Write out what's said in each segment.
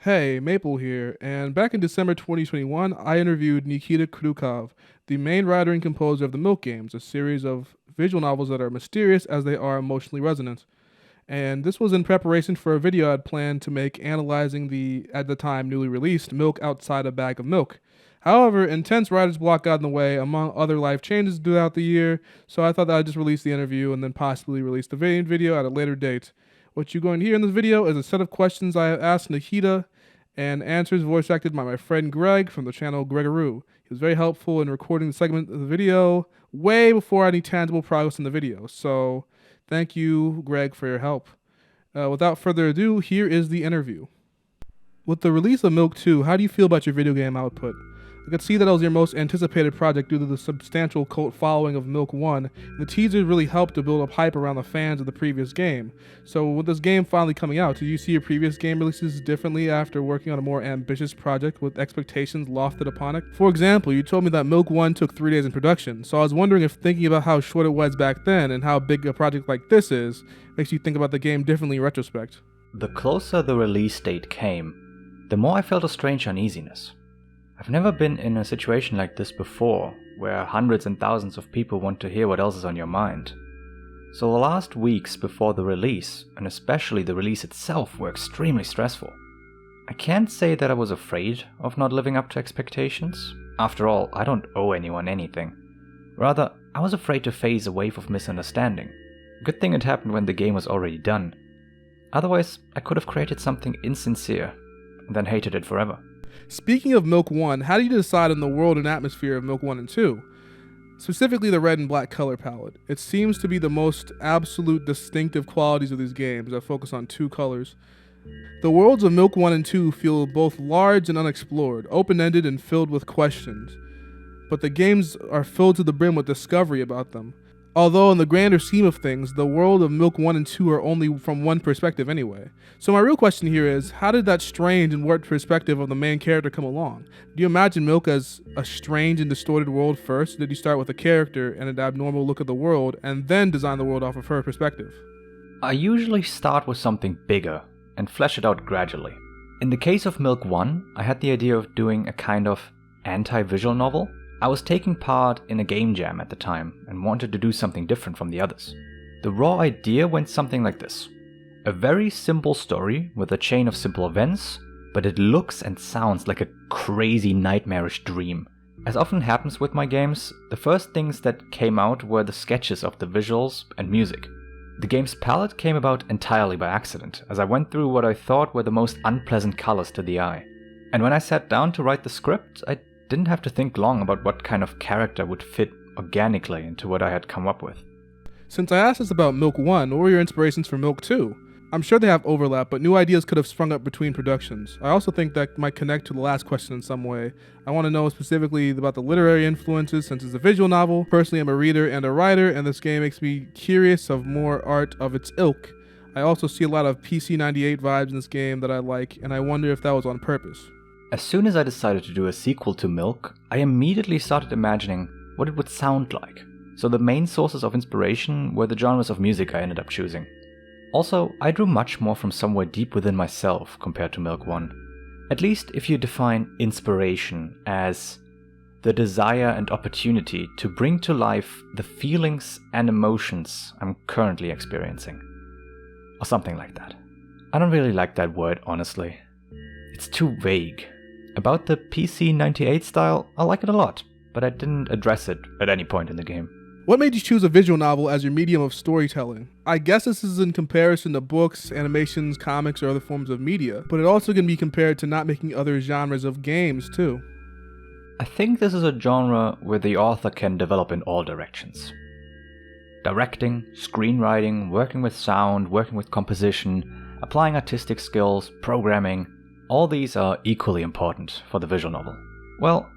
Hey, Maple here, and back in December 2021, I interviewed Nikita Kryukov, the main writer and composer of the Milk Games, a series of visual novels that are mysterious as they are emotionally resonant. And this was in preparation for a video I'd planned to make analyzing the, at the time, newly released Milk Outside a Bag of Milk. However, intense writer's block got in the way, among other life changes throughout the year, so I thought that I'd just release the interview and then possibly release the video at a later date. What you're going to hear in this video is a set of questions I have asked Nikita and answers voice acted by my friend Greg from the channel Gregoroo. He was very helpful in recording the segment of the video way before any tangible progress in the video. So thank you, Greg, for your help. Without further ado, here is the interview. With the release of Milk 2, how do you feel about your video game output? I could see that it was your most anticipated project due to the substantial cult following of Milk 1, and the teaser really helped to build up hype around the fans of the previous game. So with this game finally coming out, do you see your previous game releases differently after working on a more ambitious project with expectations lofted upon it? For example, you told me that Milk 1 took 3 days in production, so I was wondering if thinking about how short it was back then and how big a project like this is makes you think about the game differently in retrospect. The closer the release date came, the more I felt a strange uneasiness. I've never been in a situation like this before, where hundreds and thousands of people want to hear what else is on your mind. So the last weeks before the release, and especially the release itself, were extremely stressful. I can't say that I was afraid of not living up to expectations. After all, I don't owe anyone anything. Rather, I was afraid to face a wave of misunderstanding. Good thing it happened when the game was already done. Otherwise, I could have created something insincere, and then hated it forever. Speaking of Milk 1, how do you decide on the world and atmosphere of Milk 1 and 2? Specifically the red and black color palette. It seems to be the most absolute distinctive qualities of these games that focus on 2 colors. The worlds of Milk 1 and 2 feel both large and unexplored, open-ended and filled with questions. But the games are filled to the brim with discovery about them. Although in the grander scheme of things, the world of Milk 1 and 2 are only from one perspective anyway. So my real question here is, how did that strange and warped perspective of the main character come along? Do you imagine Milk as a strange and distorted world first? Or did you start with a character and an abnormal look at the world, and then design the world off of her perspective? I usually start with something bigger, and flesh it out gradually. In the case of Milk 1, I had the idea of doing a kind of anti-visual novel. I was taking part in a game jam at the time and wanted to do something different from the others. The raw idea went something like this. A very simple story with a chain of simple events, but it looks and sounds like a crazy nightmarish dream. As often happens with my games, the first things that came out were the sketches of the visuals and music. The game's palette came about entirely by accident, as I went through what I thought were the most unpleasant colors to the eye. And when I sat down to write the script, I didn't have to think long about what kind of character would fit organically into what I had come up with. Since I asked us about Milk 1, what were your inspirations for Milk 2? I'm sure they have overlap, but new ideas could have sprung up between productions. I also think that might connect to the last question in some way. I want to know specifically about the literary influences, since it's a visual novel. Personally, I'm a reader and a writer, and this game makes me curious of more art of its ilk. I also see a lot of PC 98 vibes in this game that I like, and I wonder if that was on purpose. As soon as I decided to do a sequel to Milk, I immediately started imagining what it would sound like. So the main sources of inspiration were the genres of music I ended up choosing. Also, I drew much more from somewhere deep within myself compared to Milk 1. At least if you define inspiration as the desire and opportunity to bring to life the feelings and emotions I'm currently experiencing. Or something like that. I don't really like that word, honestly. It's too vague. About the PC 98 style, I like it a lot, but I didn't address it at any point in the game. What made you choose a visual novel as your medium of storytelling? I guess this is in comparison to books, animations, comics, or other forms of media, but it also can be compared to not making other genres of games too. I think this is a genre where the author can develop in all directions. Directing, screenwriting, working with sound, working with composition, applying artistic skills, programming, all these are equally important for the visual novel. Well,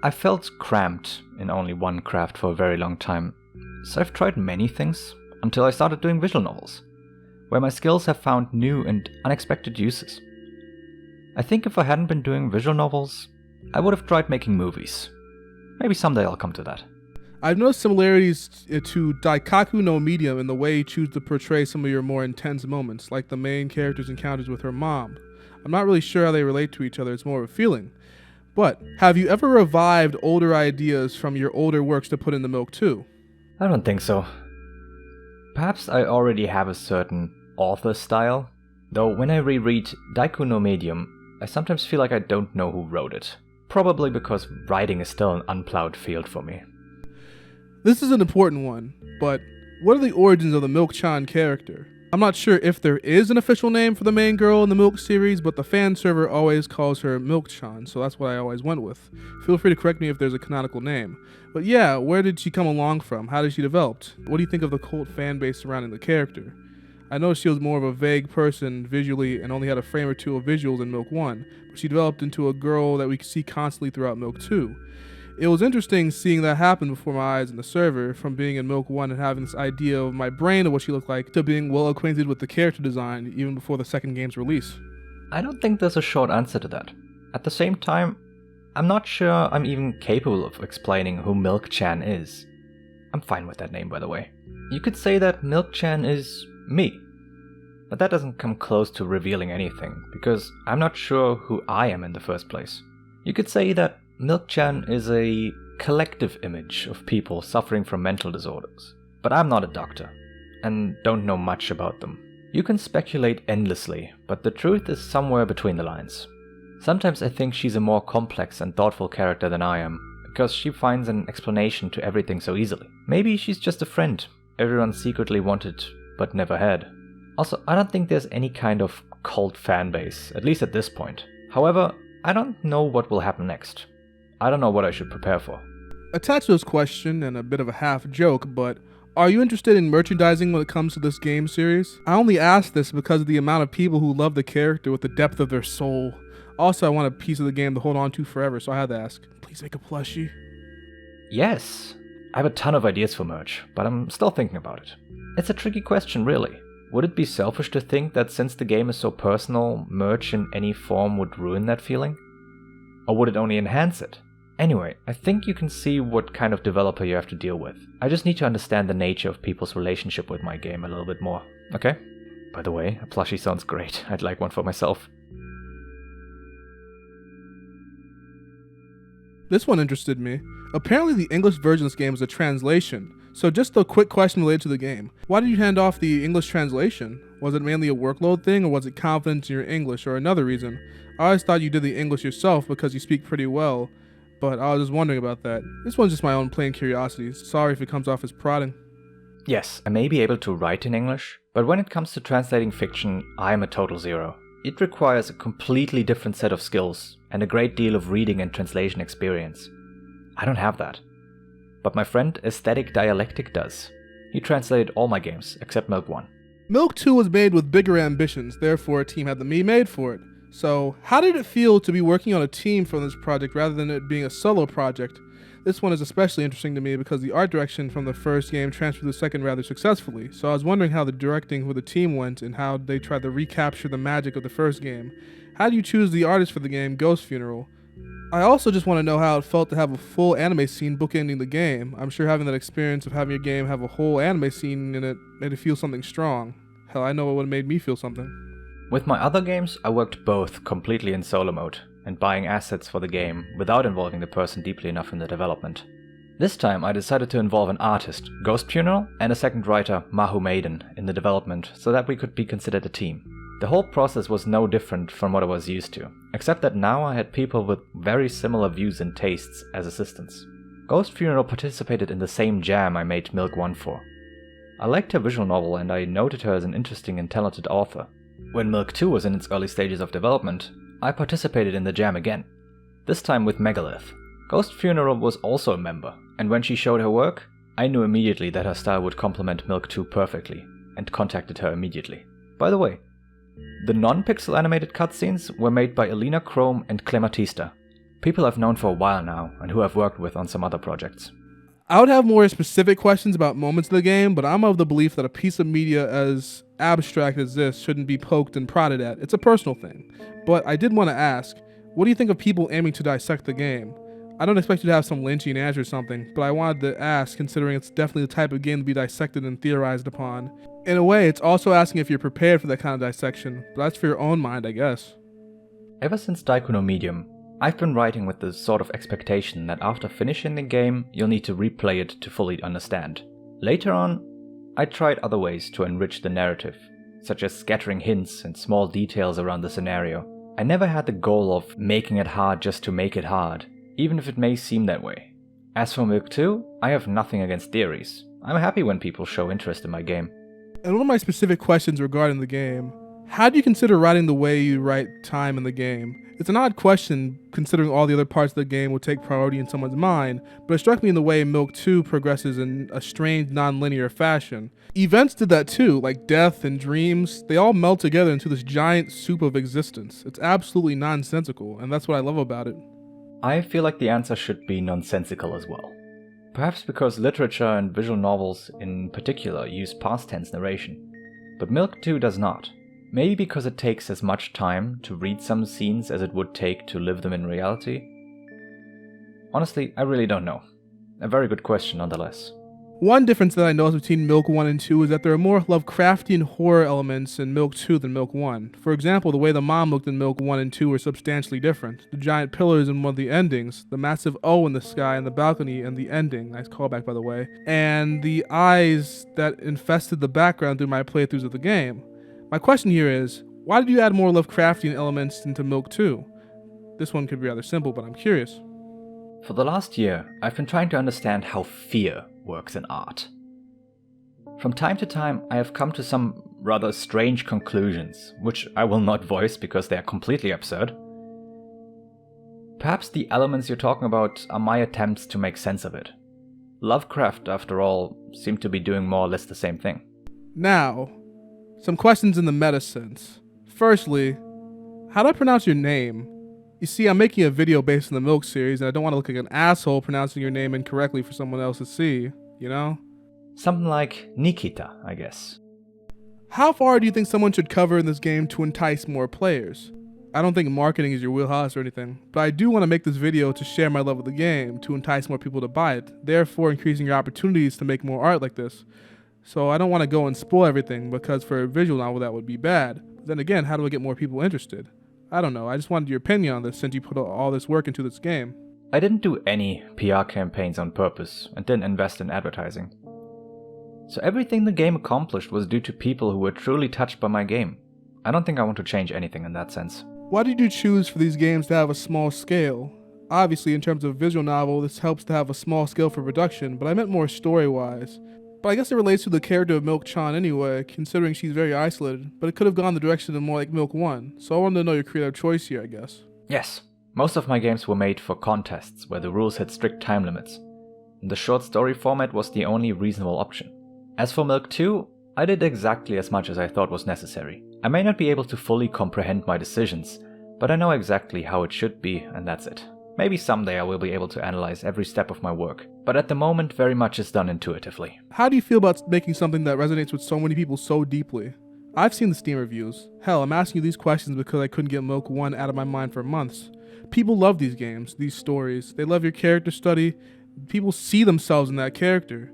I felt cramped in only one craft for a very long time, so I've tried many things until I started doing visual novels, where my skills have found new and unexpected uses. I think if I hadn't been doing visual novels, I would have tried making movies. Maybe someday I'll come to that. I've noticed similarities to Daikaku no Medium in the way you choose to portray some of your more intense moments, like the main character's encounters with her mom. I'm not really sure how they relate to each other, it's more of a feeling. But, have you ever revived older ideas from your older works to put in the Milk 2? I don't think so. Perhaps I already have a certain author style, though when I reread Daiku no Medium, I sometimes feel like I don't know who wrote it. Probably because writing is still an unplowed field for me. This is an important one, but what are the origins of the Milk-chan character? I'm not sure if there is an official name for the main girl in the Milk series, but the fan server always calls her Milk-chan, so that's what I always went with. Feel free to correct me if there's a canonical name. But yeah, where did she come along from? How did she develop? What do you think of the cult fan base surrounding the character? I noticed she was more of a vague person visually and only had a frame or two of visuals in Milk 1, but she developed into a girl that we see constantly throughout Milk 2. It was interesting seeing that happen before my eyes in the server, from being in Milk 1 and having this idea of my brain of what she looked like, to being well acquainted with the character design even before the second game's release. I don't think there's a short answer to that. At the same time, I'm not sure I'm even capable of explaining who Milk-chan is. I'm fine with that name, by the way. You could say that Milk-chan is me. But that doesn't come close to revealing anything, because I'm not sure who I am in the first place. You could say that Milk-chan is a collective image of people suffering from mental disorders. But I'm not a doctor, and don't know much about them. You can speculate endlessly, but the truth is somewhere between the lines. Sometimes I think she's a more complex and thoughtful character than I am, because she finds an explanation to everything so easily. Maybe she's just a friend everyone secretly wanted, but never had. Also, I don't think there's any kind of cult fan base, at least at this point. However, I don't know what will happen next. I don't know what I should prepare for. Attached to this question, and a bit of a half joke, but are you interested in merchandising when it comes to this game series? I only ask this because of the amount of people who love the character with the depth of their soul. Also, I want a piece of the game to hold on to forever, so I had to ask, please make a plushie. Yes, I have a ton of ideas for merch, but I'm still thinking about it. It's a tricky question, really. Would it be selfish to think that since the game is so personal, merch in any form would ruin that feeling? Or would it only enhance it? Anyway, I think you can see what kind of developer you have to deal with. I just need to understand the nature of people's relationship with my game a little bit more, okay? By the way, a plushie sounds great. I'd like one for myself. This one interested me. Apparently the English version of this game is a translation. So just a quick question related to the game. Why did you hand off the English translation? Was it mainly a workload thing, or was it confidence in your English, or another reason? I always thought you did the English yourself because you speak pretty well, but I was just wondering about that. This one's just my own plain curiosity. Sorry if it comes off as prodding. Yes, I may be able to write in English, but when it comes to translating fiction, I am a total zero. It requires a completely different set of skills and a great deal of reading and translation experience. I don't have that. But my friend Aesthetic Dialectic does. He translated all my games except Milk 1. Milk 2 was made with bigger ambitions, therefore a team had to be made for it. So, how did it feel to be working on a team for this project rather than it being a solo project? This one is especially interesting to me because the art direction from the first game transferred to the second rather successfully, so I was wondering how the directing with the team went and how they tried to recapture the magic of the first game. How do you choose the artist for the game Ghost Funeral? I also just want to know how it felt to have a full anime scene bookending the game. I'm sure having that experience of having your game have a whole anime scene in it made it feel something strong. Hell, I know it would have made me feel something. With my other games, I worked both completely in solo mode and buying assets for the game without involving the person deeply enough in the development. This time I decided to involve an artist, Ghost Funeral, and a second writer, Mahu Maiden, in the development so that we could be considered a team. The whole process was no different from what I was used to, except that now I had people with very similar views and tastes as assistants. Ghost Funeral participated in the same jam I made Milk 1 for. I liked her visual novel and I noted her as an interesting and talented author. When Milk 2 was in its early stages of development, I participated in the jam again, this time with Megalith. Ghost Funeral was also a member, and when she showed her work, I knew immediately that her style would complement Milk 2 perfectly, and contacted her immediately. By the way, the non-pixel animated cutscenes were made by Elena Chrome and Clematista, people I've known for a while now and who I've worked with on some other projects. I would have more specific questions about moments in the game, but I'm of the belief that a piece of media as abstract as this shouldn't be poked and prodded at. It's a personal thing. But I did want to ask, what do you think of people aiming to dissect the game? I don't expect you to have some Lynchian answer or something, but I wanted to ask considering it's definitely the type of game to be dissected and theorized upon. In a way, it's also asking if you're prepared for that kind of dissection, but that's for your own mind, I guess. Ever since Daiko no Medium, I've been writing with the sort of expectation that after finishing the game, you'll need to replay it to fully understand. Later on, I tried other ways to enrich the narrative, such as scattering hints and small details around the scenario. I never had the goal of making it hard just to make it hard, even if it may seem that way. As for Milk 2, I have nothing against theories. I'm happy when people show interest in my game. And one of my specific questions regarding the game, how do you consider writing the way you write time in the game? It's an odd question considering all the other parts of the game will take priority in someone's mind, but it struck me in the way Milk 2 progresses in a strange non-linear fashion. Events did that too, like death and dreams, they all melt together into this giant soup of existence. It's absolutely nonsensical, and that's what I love about it. I feel like the answer should be nonsensical as well. Perhaps because literature and visual novels in particular use past tense narration, but Milk 2 does not. Maybe because it takes as much time to read some scenes as it would take to live them in reality? Honestly, I really don't know. A very good question nonetheless. One difference that I noticed between Milk 1 and 2 is that there are more Lovecraftian horror elements in Milk 2 than Milk 1. For example, the way the mom looked in Milk 1 and 2 were substantially different. The giant pillars in one of the endings, the massive O in the sky and the balcony and the ending, nice callback by the way, and the eyes that infested the background through my playthroughs of the game. My question here is, why did you add more Lovecraftian elements into Milk 2? This one could be rather simple, but I'm curious. For the last year, I've been trying to understand how fear works in art. From time to time, I have come to some rather strange conclusions, which I will not voice because they are completely absurd. Perhaps the elements you're talking about are my attempts to make sense of it. Lovecraft, after all, seemed to be doing more or less the same thing. Now, some questions in the meta sense. Firstly, how do I pronounce your name? You see, I'm making a video based on the Milk series, and I don't want to look like an asshole pronouncing your name incorrectly for someone else to see, you know? Something like Nikita, I guess. How far do you think someone should cover in this game to entice more players? I don't think marketing is your wheelhouse or anything, but I do want to make this video to share my love of the game, to entice more people to buy it, therefore increasing your opportunities to make more art like this. So I don't want to go and spoil everything, because for a visual novel that would be bad. But then again, how do I get more people interested? I don't know, I just wanted your opinion on this since you put all this work into this game. I didn't do any PR campaigns on purpose and didn't invest in advertising. So everything the game accomplished was due to people who were truly touched by my game. I don't think I want to change anything in that sense. Why did you choose for these games to have a small scale? Obviously, in terms of visual novel, this helps to have a small scale for production, but I meant more story-wise. But I guess it relates to the character of Milk-chan anyway, considering she's very isolated, but it could have gone the direction of more like Milk 1, so I wanted to know your creative choice here, I guess. Yes, most of my games were made for contests where the rules had strict time limits, and the short story format was the only reasonable option. As for Milk 2, I did exactly as much as I thought was necessary. I may not be able to fully comprehend my decisions, but I know exactly how it should be, and that's it. Maybe someday I will be able to analyze every step of my work, but at the moment very much is done intuitively. How do you feel about making something that resonates with so many people so deeply? I've seen the Steam reviews. Hell, I'm asking you these questions because I couldn't get Milk 1 out of my mind for months. People love these games, these stories. They love your character study. People see themselves in that character.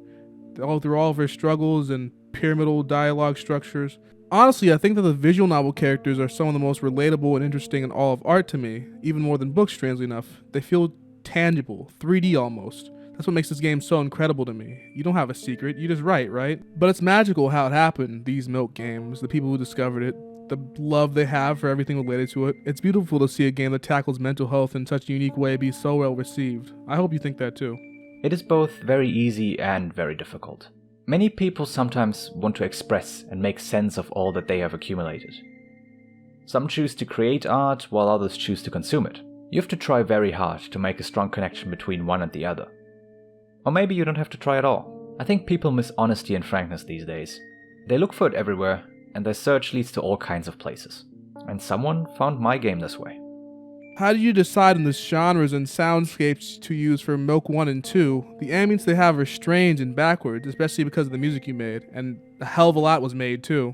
Through all of her struggles and pyramidal dialogue structures. Honestly, I think that the visual novel characters are some of the most relatable and interesting in all of art to me, even more than books, strangely enough. They feel tangible, 3D almost. That's what makes this game so incredible to me. You don't have a secret, you just write, right? But it's magical how it happened, these Milk games, the people who discovered it, the love they have for everything related to it. It's beautiful to see a game that tackles mental health in such a unique way be so well received. I hope you think that too. It is both very easy and very difficult. Many people sometimes want to express and make sense of all that they have accumulated. Some choose to create art, while others choose to consume it. You have to try very hard to make a strong connection between one and the other. Or maybe you don't have to try at all. I think people miss honesty and frankness these days. They look for it everywhere, and their search leads to all kinds of places. And someone found my game this way. How did you decide on the genres and soundscapes to use for Milk 1 and 2? The ambience they have are strange and backwards, especially because of the music you made, and a hell of a lot was made too.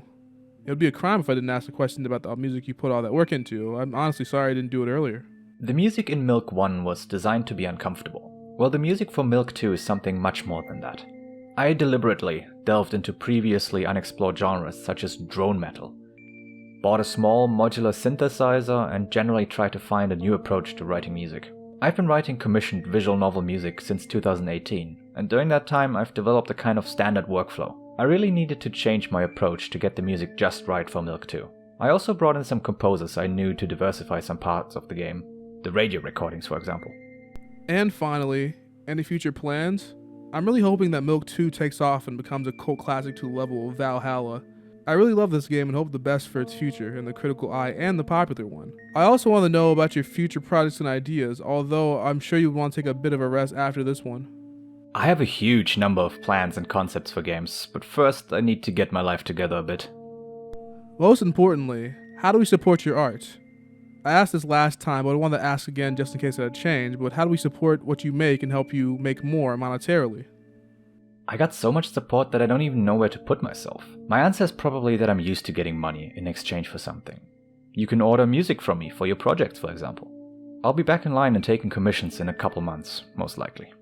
It would be a crime if I didn't ask a question about the music you put all that work into. I'm honestly sorry I didn't do it earlier. The music in Milk 1 was designed to be uncomfortable. Well, the music for Milk 2 is something much more than that. I deliberately delved into previously unexplored genres such as drone metal, bought a small modular synthesizer, and generally tried to find a new approach to writing music. I've been writing commissioned visual novel music since 2018, and during that time I've developed a kind of standard workflow. I really needed to change my approach to get the music just right for Milk 2. I also brought in some composers I knew to diversify some parts of the game, the radio recordings for example. And finally, any future plans? I'm really hoping that Milk 2 takes off and becomes a cult classic to the level of Valhalla. I really love this game and hope the best for its future in the critical eye and the popular one. I also want to know about your future projects and ideas, although I'm sure you want to take a bit of a rest after this one. I have a huge number of plans and concepts for games, but first I need to get my life together a bit. Most importantly, how do we support your art? I asked this last time, but I want to ask again just in case it had changed, but how do we support what you make and help you make more monetarily? I got so much support that I don't even know where to put myself. My answer is probably that I'm used to getting money in exchange for something. You can order music from me for your projects, for example. I'll be back in line and taking commissions in a couple months, most likely.